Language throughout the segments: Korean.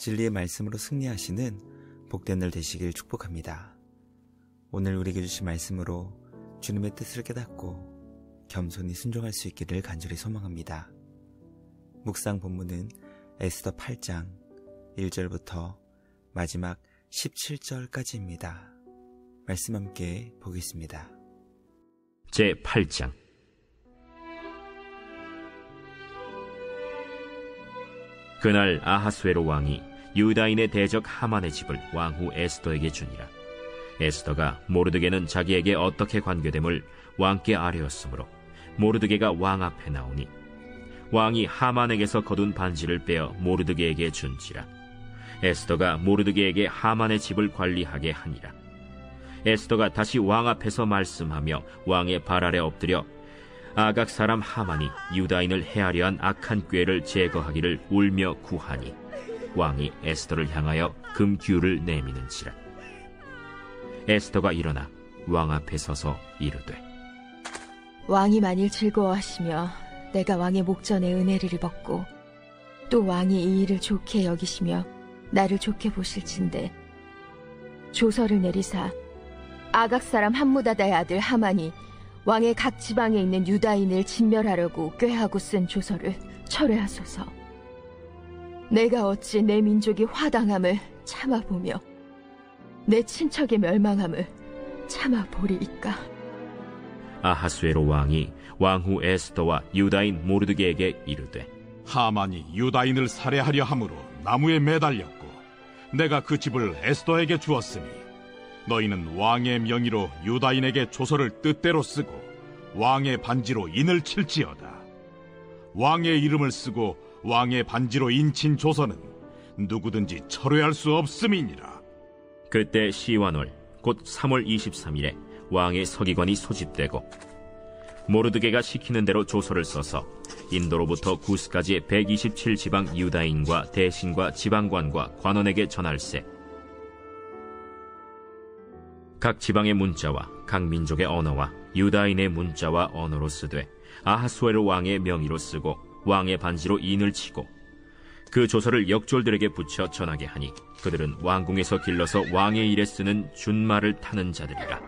진리의 말씀으로 승리하시는 복된 날 되시길 축복합니다. 오늘 우리에게 주신 말씀으로 주님의 뜻을 깨닫고 겸손히 순종할 수 있기를 간절히 소망합니다. 묵상 본문은 에스더 8장 1절부터 마지막 17절까지입니다. 말씀 함께 보겠습니다. 제8장. 그날 아하수에로 왕이 유다인의 대적 하만의 집을 왕후 에스더에게 주니라. 에스더가 모르드게는 자기에게 어떻게 관계됨을 왕께 아뢰었으므로 모르드게가 왕 앞에 나오니 왕이 하만에게서 거둔 반지를 빼어 모르드게에게 준지라. 에스더가 모르드게에게 하만의 집을 관리하게 하니라. 에스더가 다시 왕 앞에서 말씀하며 왕의 발 아래 엎드려 아각 사람 하만이 유다인을 해하려 한 악한 꾀를 제거하기를 울며 구하니 왕이 에스더를 향하여 금규를 내미는지라. 에스더가 일어나 왕 앞에 서서 이르되, 왕이 만일 즐거워하시며 내가 왕의 목전에 은혜를 입었고 또 왕이 이 일을 좋게 여기시며 나를 좋게 보실진대 조서를 내리사 아각 사람 함무다다의 아들 하만이 왕의 각 지방에 있는 유다인을 진멸하려고 꾀하고 쓴 조서를 철회하소서. 내가 어찌 내 민족이 화당함을 참아보며 내 친척의 멸망함을 참아보리이까. 아하수에로 왕이 왕후 에스더와 유다인 모르드게에게 이르되, 하만이 유다인을 살해하려 함으로 나무에 매달렸고 내가 그 집을 에스더에게 주었으니 너희는 왕의 명의로 유다인에게 조서를 뜻대로 쓰고 왕의 반지로 인을 칠지어다. 왕의 이름을 쓰고 왕의 반지로 인친 조서는 누구든지 철회할 수 없음이니라. 그때 시완월 곧 3월 23일에 왕의 서기관이 소집되고 모르드게가 시키는 대로 조서를 써서 인도로부터 구스까지의 127지방 유다인과 대신과 지방관과 관원에게 전할세. 각 지방의 문자와 각 민족의 언어와 유다인의 문자와 언어로 쓰되 아하수에로 왕의 명의로 쓰고 왕의 반지로 인을 치고 그 조서를 역졸들에게 붙여 전하게 하니 그들은 왕궁에서 길러서 왕의 일에 쓰는 준말을 타는 자들이라.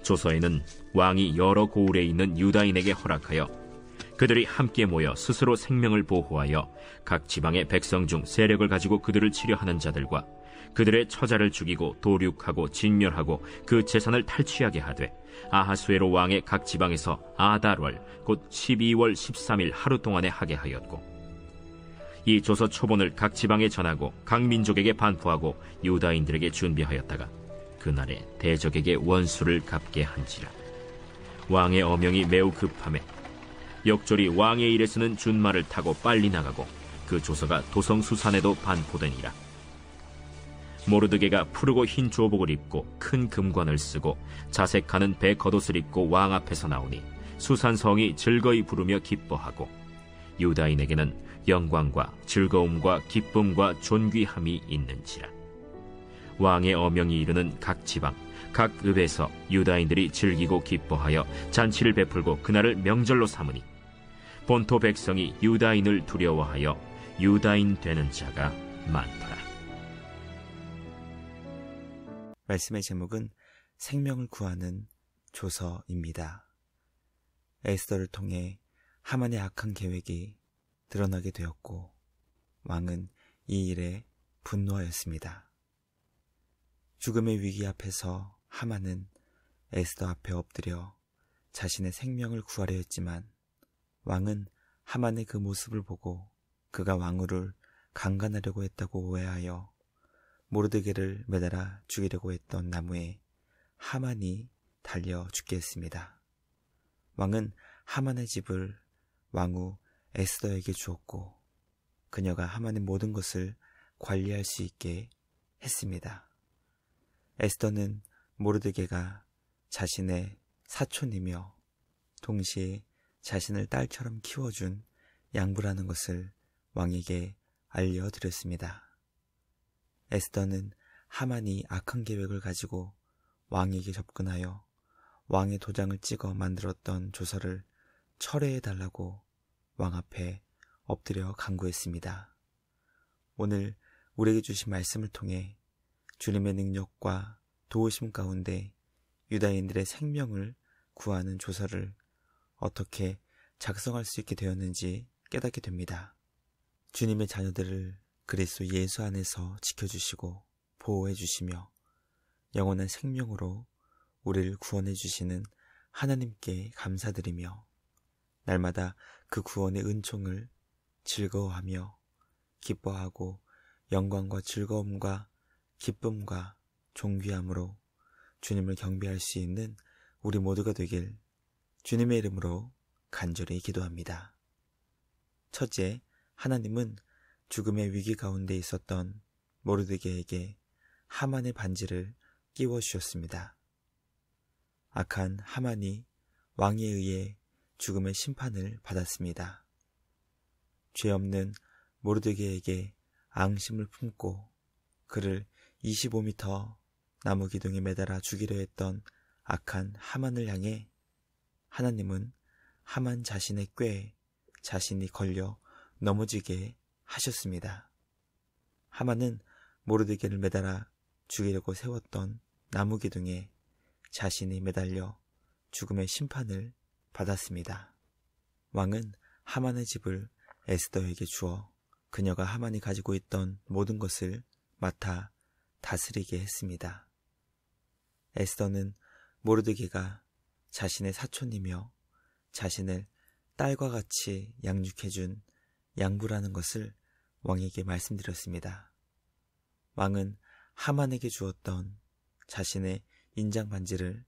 조서에는 왕이 여러 고을에 있는 유다인에게 허락하여 그들이 함께 모여 스스로 생명을 보호하여 각 지방의 백성 중 세력을 가지고 그들을 치려하는 자들과 그들의 처자를 죽이고 도륙하고 진멸하고 그 재산을 탈취하게 하되 아하수에로 왕의 각 지방에서 아달월 곧 12월 13일 하루 동안에 하게 하였고, 이 조서 초본을 각 지방에 전하고 각 민족에게 반포하고 유다인들에게 준비하였다가 그날에 대적에게 원수를 갚게 한지라. 왕의 어명이 매우 급함에 역졸이 왕의 일에 쓰는 준말을 타고 빨리 나가고 그 조서가 도성수산에도 반포되니라. 모르드게가 푸르고 흰 조복을 입고 큰 금관을 쓰고 자색하는 배 겉옷을 입고 왕 앞에서 나오니 수산성이 즐거이 부르며 기뻐하고 유다인에게는 영광과 즐거움과 기쁨과 존귀함이 있는지라. 왕의 어명이 이르는 각 지방 각 읍에서 유다인들이 즐기고 기뻐하여 잔치를 베풀고 그날을 명절로 삼으니 본토 백성이 유다인을 두려워하여 유다인 되는 자가 많더라. 말씀의 제목은 생명을 구하는 조서입니다. 에스더를 통해 하만의 악한 계획이 드러나게 되었고 왕은 이 일에 분노하였습니다. 죽음의 위기 앞에서 하만은 에스더 앞에 엎드려 자신의 생명을 구하려 했지만 왕은 하만의 그 모습을 보고 그가 왕후를 강간하려고 했다고 오해하여 모르드게를 매달아 죽이려고 했던 나무에 하만이 달려 죽게 했습니다. 왕은 하만의 집을 왕후 에스더에게 주었고 그녀가 하만의 모든 것을 관리할 수 있게 했습니다. 에스더는 모르드게가 자신의 사촌이며 동시에 자신을 딸처럼 키워준 양부라는 것을 왕에게 알려드렸습니다. 에스더는 하만이 악한 계획을 가지고 왕에게 접근하여 왕의 도장을 찍어 만들었던 조서를 철회해달라고 왕 앞에 엎드려 간구했습니다. 오늘 우리에게 주신 말씀을 통해 주님의 능력과 도우심 가운데 유다인들의 생명을 구하는 조서를 어떻게 작성할 수 있게 되었는지 깨닫게 됩니다. 주님의 자녀들을 그리스도 예수 안에서 지켜주시고 보호해 주시며 영원한 생명으로 우리를 구원해 주시는 하나님께 감사드리며 날마다 그 구원의 은총을 즐거워하며 기뻐하고 영광과 즐거움과 기쁨과 존귀함으로 주님을 경배할 수 있는 우리 모두가 되길 주님의 이름으로 간절히 기도합니다. 첫째, 하나님은 죽음의 위기 가운데 있었던 모르드게에게 하만의 반지를 끼워 주셨습니다. 악한 하만이 왕에 의해 죽음의 심판을 받았습니다. 죄 없는 모르드게에게 앙심을 품고 그를 25m 나무 기둥에 매달아 죽이려 했던 악한 하만을 향해 하나님은 하만 자신의 꾀에 자신이 걸려 넘어지게 하셨습니다. 하만은 모르드게를 매달아 죽이려고 세웠던 나무 기둥에 자신이 매달려 죽음의 심판을 받았습니다. 왕은 하만의 집을 에스더에게 주어 그녀가 하만이 가지고 있던 모든 것을 맡아 다스리게 했습니다. 에스더는 모르드게가 자신의 사촌이며 자신을 딸과 같이 양육해준 양부라는 것을 왕에게 말씀드렸습니다. 왕은 하만에게 주었던 자신의 인장 반지를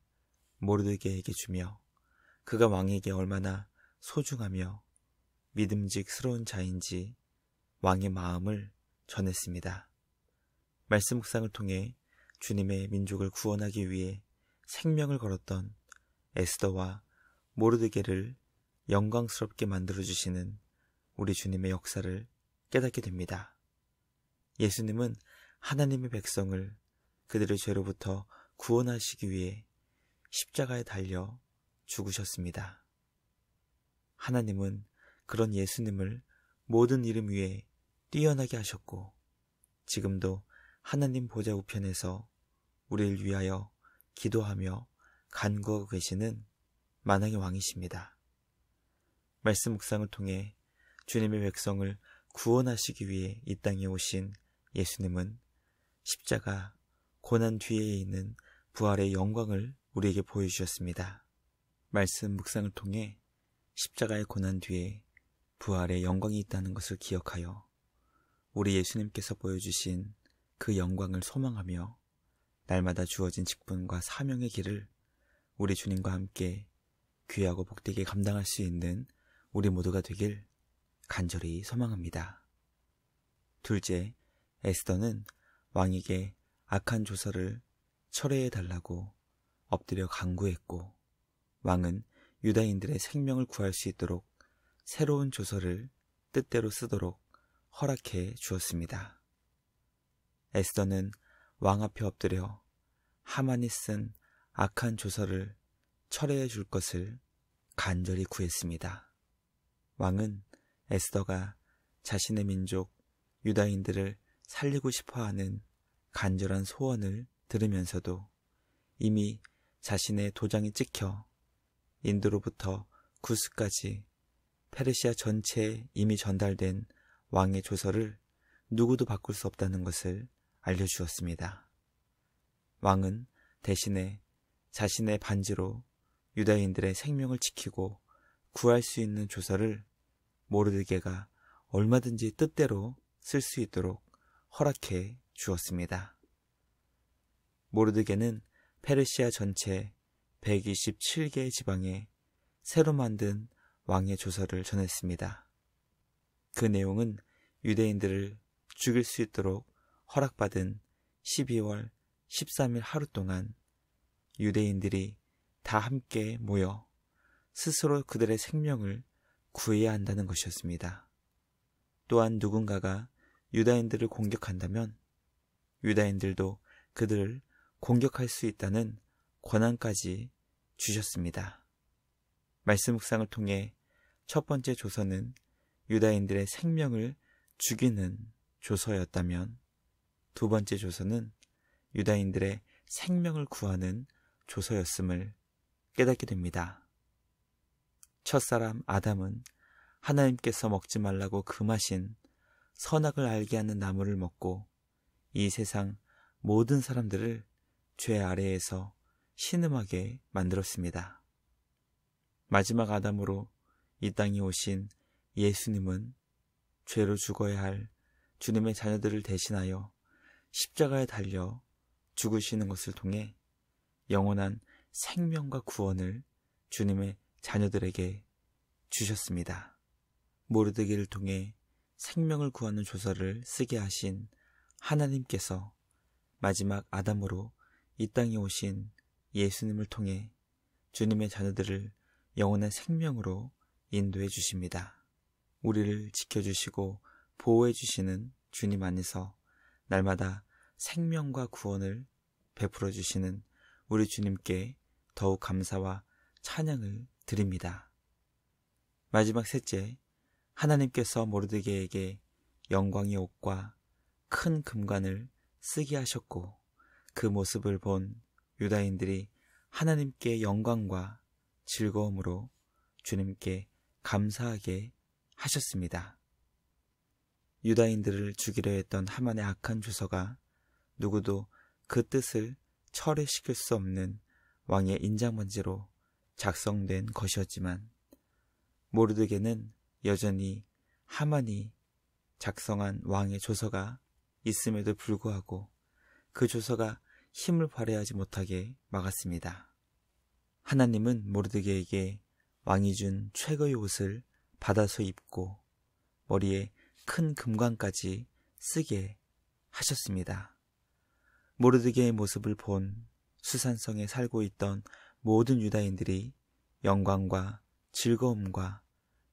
모르드게에게 주며 그가 왕에게 얼마나 소중하며 믿음직스러운 자인지 왕의 마음을 전했습니다. 말씀 묵상을 통해 주님의 민족을 구원하기 위해 생명을 걸었던 에스더와 모르드게를 영광스럽게 만들어주시는 우리 주님의 역사를 깨닫게 됩니다. 예수님은 하나님의 백성을 그들의 죄로부터 구원하시기 위해 십자가에 달려 죽으셨습니다. 하나님은 그런 예수님을 모든 이름 위에 뛰어나게 하셨고 지금도 하나님 보좌 우편에서 우리를 위하여 기도하며 간구하고 계시는 만왕의 왕이십니다. 말씀 묵상을 통해 주님의 백성을 구원하시기 위해 이 땅에 오신 예수님은 십자가 고난 뒤에 있는 부활의 영광을 우리에게 보여주셨습니다. 말씀 묵상을 통해 십자가의 고난 뒤에 부활의 영광이 있다는 것을 기억하여 우리 예수님께서 보여주신 그 영광을 소망하며 날마다 주어진 직분과 사명의 길을 우리 주님과 함께 귀하고 복되게 감당할 수 있는 우리 모두가 되길 간절히 소망합니다. 둘째, 에스더는 왕에게 악한 조서를 철회해달라고 엎드려 간구했고 왕은 유다인들의 생명을 구할 수 있도록 새로운 조서를 뜻대로 쓰도록 허락해 주었습니다. 에스더는 왕 앞에 엎드려 하만이 쓴 악한 조서를 철회해 줄 것을 간절히 구했습니다. 왕은 에스더가 자신의 민족 유다인들을 살리고 싶어하는 간절한 소원을 들으면서도 이미 자신의 도장이 찍혀 인도로부터 구스까지 페르시아 전체에 이미 전달된 왕의 조서를 누구도 바꿀 수 없다는 것을 알려주었습니다. 왕은 대신에 자신의 반지로 유다인들의 생명을 지키고 구할 수 있는 조서를 모르드게가 얼마든지 뜻대로 쓸 수 있도록 허락해 주었습니다. 모르드게는 페르시아 전체 127개의 지방에 새로 만든 왕의 조서를 전했습니다. 그 내용은 유대인들을 죽일 수 있도록 허락받은 12월 13일 하루 동안 유대인들이 다 함께 모여 스스로 그들의 생명을 구해야 한다는 것이었습니다. 또한 누군가가 유다인들을 공격한다면 유다인들도 그들을 공격할 수 있다는 권한까지 주셨습니다. 말씀 묵상을 통해 첫 번째 조서는 유다인들의 생명을 죽이는 조서였다면 두 번째 조서는 유다인들의 생명을 구하는 조서였음을 깨닫게 됩니다. 첫사람 아담은 하나님께서 먹지 말라고 금하신 선악을 알게 하는 나무를 먹고 이 세상 모든 사람들을 죄 아래에서 신음하게 만들었습니다. 마지막 아담으로 이 땅에 오신 예수님은 죄로 죽어야 할 주님의 자녀들을 대신하여 십자가에 달려 죽으시는 것을 통해 영원한 생명과 구원을 주님의 자녀들에게 주셨습니다. 모르드게를 통해 생명을 구하는 조서를 쓰게 하신 하나님께서 마지막 아담으로 이 땅에 오신 예수님을 통해 주님의 자녀들을 영원한 생명으로 인도해 주십니다. 우리를 지켜주시고 보호해 주시는 주님 안에서 날마다 생명과 구원을 베풀어 주시는 우리 주님께 더욱 감사와 찬양을 드립니다. 마지막 셋째, 하나님께서 모르드게에게 영광의 옷과 큰 금관을 쓰게 하셨고 그 모습을 본 유다인들이 하나님께 영광과 즐거움으로 주님께 감사하게 하셨습니다. 유다인들을 죽이려 했던 하만의 악한 조서가 누구도 그 뜻을 철회시킬 수 없는 왕의 인장번제로 작성된 것이었지만 모르드게는 여전히 하만이 작성한 왕의 조서가 있음에도 불구하고 그 조서가 힘을 발휘하지 못하게 막았습니다. 하나님은 모르드게에게 왕이 준 최고의 옷을 받아서 입고 머리에 큰 금관까지 쓰게 하셨습니다. 모르드게의 모습을 본 수산성에 살고 있던 모든 유다인들이 영광과 즐거움과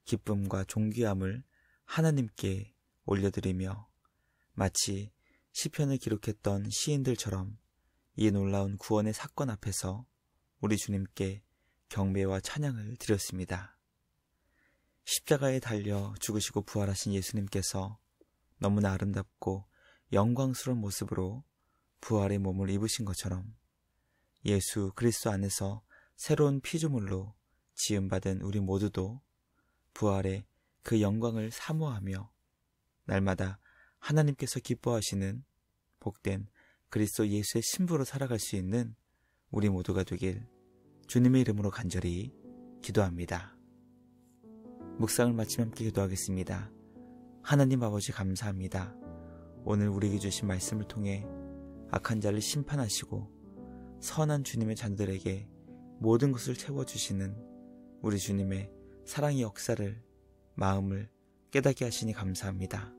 기쁨과 존귀함을 하나님께 올려드리며 마치 시편을 기록했던 시인들처럼 이 놀라운 구원의 사건 앞에서 우리 주님께 경배와 찬양을 드렸습니다. 십자가에 달려 죽으시고 부활하신 예수님께서 너무나 아름답고 영광스러운 모습으로 부활의 몸을 입으신 것처럼 예수 그리스도 안에서 새로운 피조물로 지음받은 우리 모두도 부활의 그 영광을 사모하며 날마다 하나님께서 기뻐하시는 복된 그리스도 예수의 신부로 살아갈 수 있는 우리 모두가 되길 주님의 이름으로 간절히 기도합니다. 묵상을 마치며 함께 기도하겠습니다. 하나님 아버지 감사합니다. 오늘 우리에게 주신 말씀을 통해 악한 자를 심판하시고 선한 주님의 자녀들에게 모든 것을 채워주시는 우리 주님의 사랑의 역사를 마음을 깨닫게 하시니 감사합니다.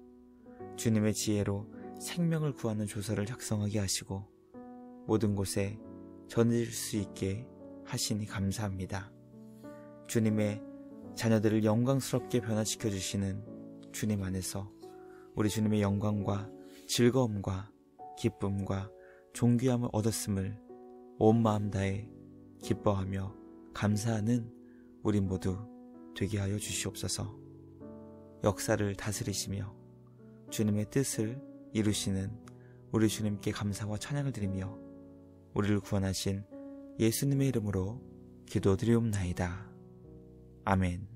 주님의 지혜로 생명을 구하는 조서를 작성하게 하시고 모든 곳에 전해질 수 있게 하시니 감사합니다. 주님의 자녀들을 영광스럽게 변화시켜 주시는 주님 안에서 우리 주님의 영광과 즐거움과 기쁨과 존귀함을 얻었음을 온 마음 다해 기뻐하며 감사하는 우리 모두 되게 하여 주시옵소서. 역사를 다스리시며 주님의 뜻을 이루시는 우리 주님께 감사와 찬양을 드리며 우리를 구원하신 예수님의 이름으로 기도드리옵나이다. 아멘.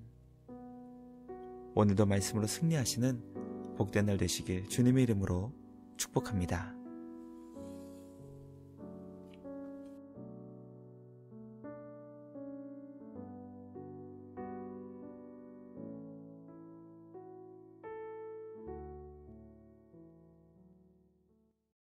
오늘도 말씀으로 승리하시는 복된 날 되시길 주님의 이름으로 축복합니다.